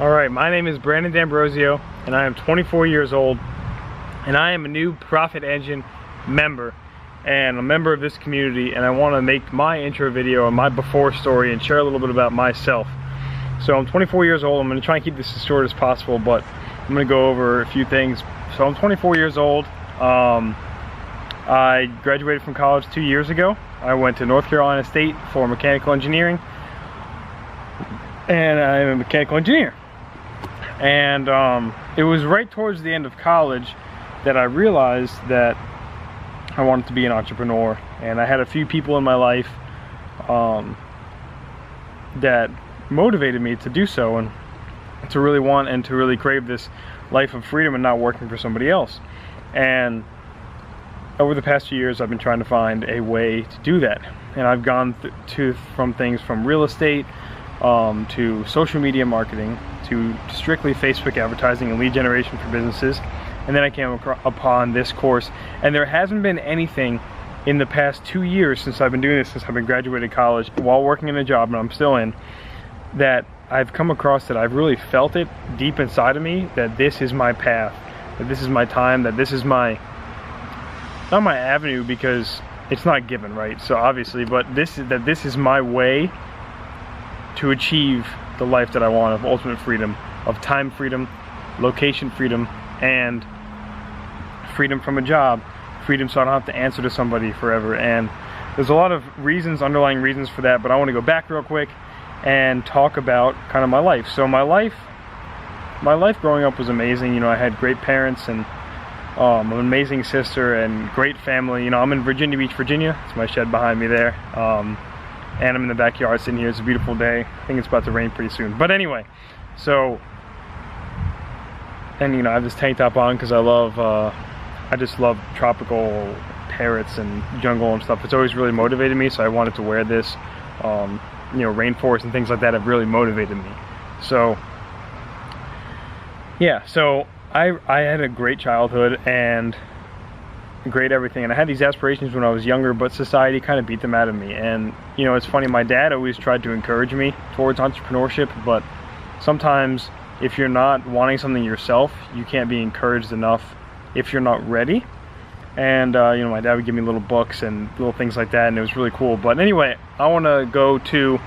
Alright, my name is Brandon D'Ambrosio and I am 24 years old and I am a new Profit Engine member and a member of this community, and I want to make my intro video and my before story and share a little bit about myself. So I'm 24 years old. I'm going to try and keep this as short as possible, but I'm going to go over a few things. So I'm 24 years old. I graduated from college 2 years ago. I went to North Carolina State for mechanical engineering, and I'm a mechanical engineer. And it was right towards the end of college that I realized that I wanted to be an entrepreneur, and I had a few people in my life that motivated me to do so, and to really want and to really crave this life of freedom and not working for somebody else. And over the past few years I've been trying to find a way to do that, and I've gone from things from real estate to social media marketing to strictly Facebook advertising and lead generation for businesses. And then I came upon this course, and there hasn't been anything in the past 2 years since I've been doing this, since I've been graduated college while working in a job, and I'm still in, that I've come across that I've really felt it deep inside of me that this is my path, that this is my time, that this is my, not my avenue because it's not given, right? So obviously, but this is my way to achieve the life that I want of ultimate freedom, of time freedom, location freedom, and freedom from a job, freedom so I don't have to answer to somebody forever. And there's a lot of reasons, underlying reasons for that, but I want to go back real quick and talk about kind of my life. So my life growing up was amazing. You know, I had great parents and an amazing sister and great family. You know, I'm in Virginia Beach, Virginia. It's my shed behind me there. And I'm in the backyard sitting here. It's a beautiful day. I think it's about to rain pretty soon. But anyway, so, and you know, I have this tank top on because I just love tropical parrots and jungle and stuff. It's always really motivated me, so I wanted to wear this. You know, rainforest and things like that have really motivated me. So, yeah, so I had a great childhood and great everything, and I had these aspirations when I was younger, but society kind of beat them out of me. And you know, it's funny, my dad always tried to encourage me towards entrepreneurship, but sometimes if you're not wanting something yourself, you can't be encouraged enough if you're not ready. And you know, my dad would give me little books and little things like that, and it was really cool. But anyway, I want to go to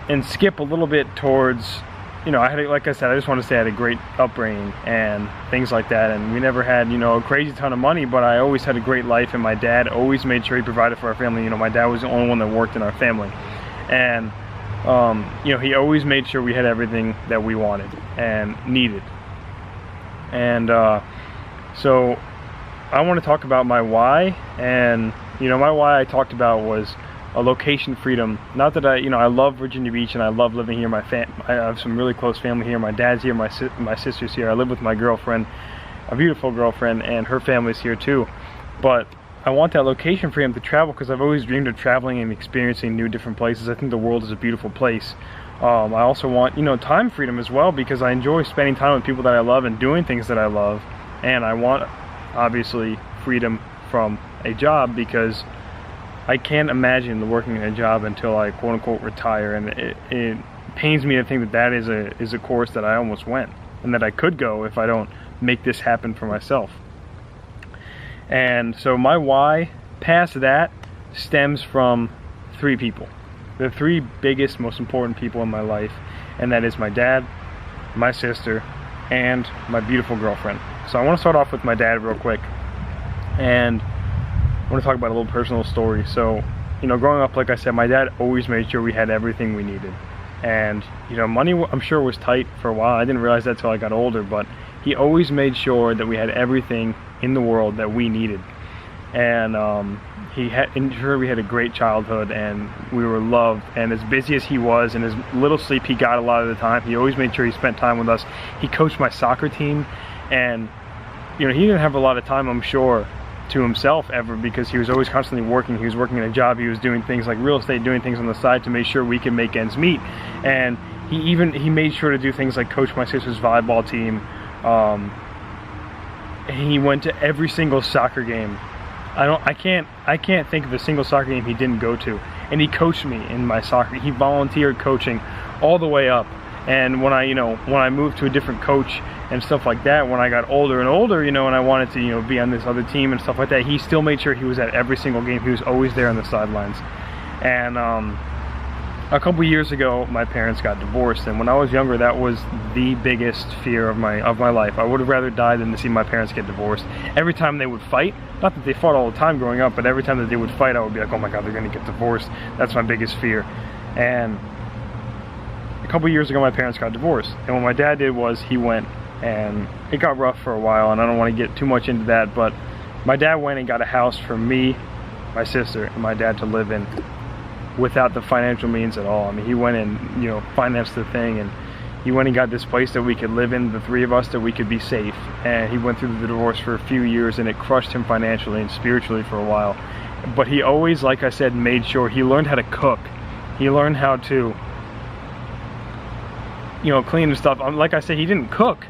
and skip a little bit towards, you know, I had, like I said, I just want to say I had a great upbringing and things like that, and we never had, you know, a crazy ton of money, but I always had a great life, and my dad always made sure he provided for our family. You know, my dad was the only one that worked in our family, and you know, he always made sure we had everything that we wanted and needed. And so I want to talk about my why. And you know, my why I talked about was a location freedom. Not that I love Virginia Beach and I love living here. I have some really close family here. My dad's here, my sister's here. I live with my girlfriend, a beautiful girlfriend, and her family's here too. But I want that location freedom to travel because I've always dreamed of traveling and experiencing new different places. I think the world is a beautiful place. I also want, you know, time freedom as well, because I enjoy spending time with people that I love and doing things that I love. And I want, obviously, freedom from a job, because I can't imagine working in a job until I quote-unquote retire, and it pains me to think that is a course that I almost went and that I could go if I don't make this happen for myself. And so my why past that stems from three people, the three biggest, most important people in my life, and that is my dad, my sister, and my beautiful girlfriend. So I want to start off with my dad real quick, and I want to talk about a little personal story. So, you know, growing up, like I said, my dad always made sure we had everything we needed. And, you know, money, I'm sure, was tight for a while. I didn't realize that till I got older, but he always made sure that we had everything in the world that we needed. And he ensured we had a great childhood, and we were loved. And as busy as he was, and as little sleep he got a lot of the time, he always made sure he spent time with us. He coached my soccer team, and, you know, he didn't have a lot of time, I'm sure, to himself ever, because he was always constantly working. He was working in a job, he was doing things like real estate, doing things on the side to make sure we could make ends meet. And he made sure to do things like coach my sister's volleyball team. He went to every single soccer game. I can't think of a single soccer game he didn't go to. And he coached me in my soccer. He volunteered coaching all the way up. And when I moved to a different coach and stuff like that, when I got older and older, and I wanted to, be on this other team and stuff like that, he still made sure he was at every single game. He was always there on the sidelines. And a couple years ago, my parents got divorced, and when I was younger, that was the biggest fear of my life. I would have rather died than to see my parents get divorced. Every time they would fight, not that they fought all the time growing up, but every time that they would fight, I would be like, oh my God, they're gonna get divorced. That's my biggest fear. And a couple years ago, my parents got divorced, and what my dad did was he went, and it got rough for a while, and I don't want to get too much into that, but my dad went and got a house for me, my sister, and my dad to live in without the financial means at all. I mean, he went and financed the thing, and he went and got this place that we could live in, the three of us, that we could be safe. And he went through the divorce for a few years, and it crushed him financially and spiritually for a while. But he always, like I said, made sure he learned how to cook. He learned how to clean and stuff. Like I said, he didn't cook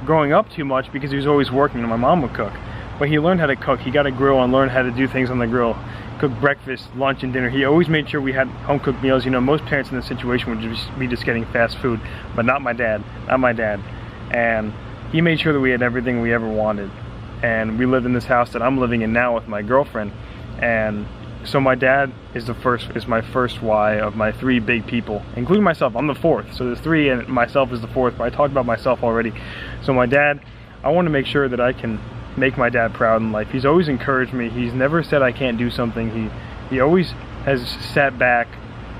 growing up too much because he was always working, and my mom would cook. But he learned how to cook. He got a grill and learned how to do things on the grill. Cook breakfast, lunch, and dinner. He always made sure we had home-cooked meals. Most parents in this situation would be just getting fast food, but not my dad. Not my dad. And he made sure that we had everything we ever wanted. And we lived in this house that I'm living in now with my girlfriend. And so my dad is my first why of my three big people, including myself. I'm the fourth. So there's three, and myself is the fourth. But I talked about myself already. So my dad, I want to make sure that I can make my dad proud in life. He's always encouraged me. He's never said I can't do something. He always has sat back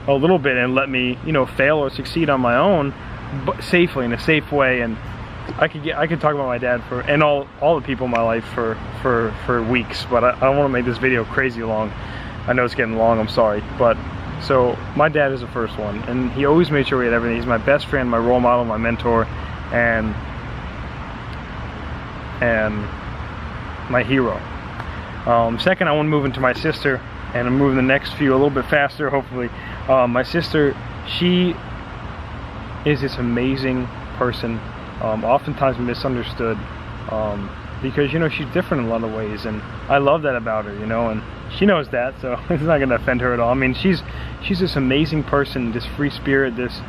a little bit and let me, fail or succeed on my own, but safely, in a safe way. And I could talk about my dad and all the people in my life for weeks, but I don't want to make this video crazy long. I know it's getting long, I'm sorry. But so my dad is the first one, and he always made sure we had everything. He's my best friend, my role model, my mentor, and my hero. Second, I want to move into my sister, and I'm moving the next few a little bit faster, hopefully. My sister, she is this amazing person, oftentimes misunderstood, because she's different in a lot of ways, and I love that about her, and she knows that, so it's not going to offend her at all. I mean, she's this amazing person, this free spirit, this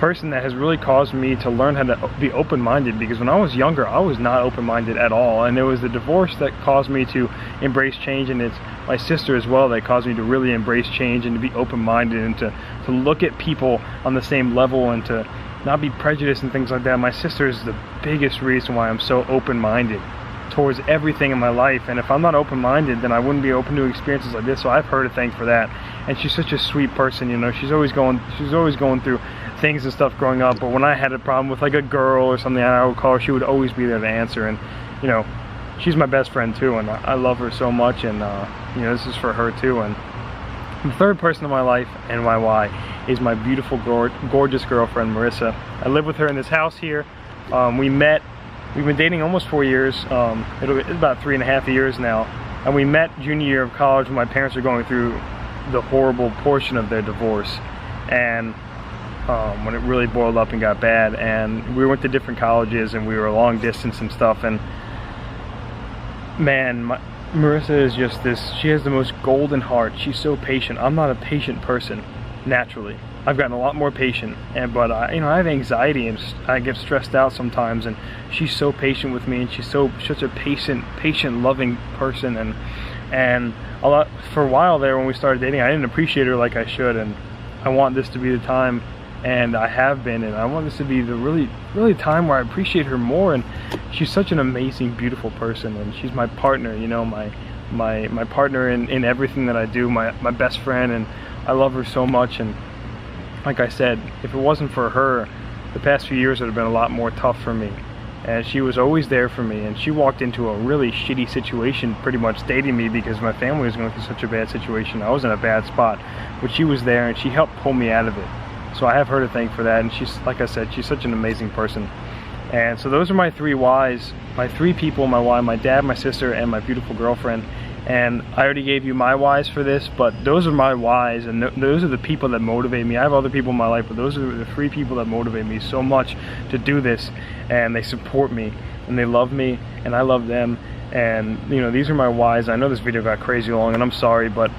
person that has really caused me to learn how to be open-minded, because when I was younger, I was not open-minded at all, and it was the divorce that caused me to embrace change, and it's my sister as well that caused me to really embrace change and to be open-minded and to look at people on the same level and to not be prejudiced and things like that. My sister is the biggest reason why I'm so open-minded towards everything in my life, and if I'm not open-minded, then I wouldn't be open to experiences like this. So I have her to thank for that. And she's such a sweet person, she's always going through things and stuff growing up, but when I had a problem with like a girl or something, I would call her. She would always be there to answer, and she's my best friend too, and I love her so much, and this is for her too. And the third person in my life and my why is my beautiful, gorgeous girlfriend, Marissa. I live with her in this house here. We've been dating almost 4 years. It's about 3.5 years now. And we met junior year of college when my parents were going through the horrible portion of their divorce. And when it really boiled up and got bad. And we went to different colleges, and we were long distance and stuff. And man, Marissa is just this, she has the most golden heart. She's so patient. I'm not a patient person, naturally. I've gotten a lot more patient, but I have anxiety and I get stressed out sometimes, and she's so patient with me, and she's such a patient, loving person, and for a while there when we started dating, I didn't appreciate her like I should, and I want this to be the time, and I have been, and I want this to be the really time where I appreciate her more. And she's such an amazing, beautiful person, and she's my partner, my partner in everything that I do, my best friend, and I love her so much. And like I said, if it wasn't for her, the past few years would have been a lot more tough for me. And she was always there for me, and she walked into a really shitty situation pretty much dating me because my family was going through such a bad situation. I was in a bad spot, but she was there and she helped pull me out of it. So I have her to thank for that, and she's, like I said, she's such an amazing person. And so those are my three whys, my three people, my why, my dad, my sister, and my beautiful girlfriend. And I already gave you my whys for this, but those are my whys, and those are the people that motivate me. I have other people in my life, but those are the three people that motivate me so much to do this, and they support me, and they love me, and I love them. And these are my whys. I know this video got crazy long, and I'm sorry, but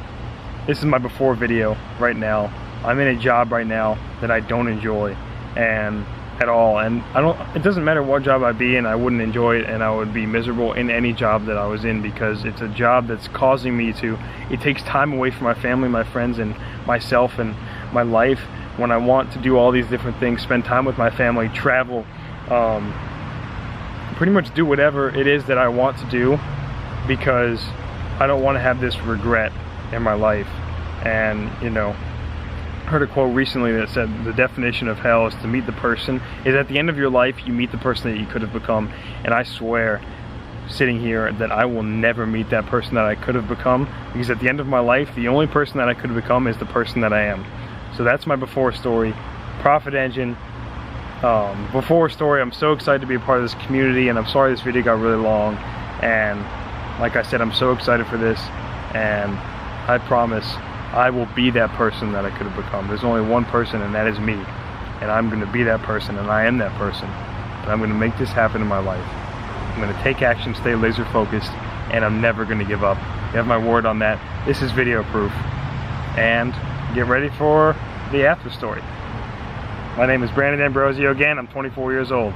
this is my before video right now. I'm in a job right now that I don't enjoy and at all, and it doesn't matter what job I'd be in, I wouldn't enjoy it, and I would be miserable in any job that I was in, because it's a job that's causing me to, it takes time away from my family, my friends, and myself and my life, when I want to do all these different things, spend time with my family, travel, pretty much do whatever it is that I want to do, because I don't want to have this regret in my life. And you know, I heard a quote recently that said the definition of hell is to meet the person, is at the end of your life you meet the person that you could have become. And I swear, sitting here, that I will never meet that person that I could have become, because at the end of my life the only person that I could have become is the person that I am. So that's my before story. Profit Engine, before story. I'm so excited to be a part of this community, and I'm sorry this video got really long, and like I said, I'm so excited for this, and I promise I will be that person that I could have become. There's only one person, and that is me. And I'm going to be that person, and I am that person. But I'm going to make this happen in my life. I'm going to take action, stay laser focused, and I'm never going to give up. You have my word on that. This is video proof. And get ready for the after story. My name is Brandon Ambrosio again. I'm 24 years old.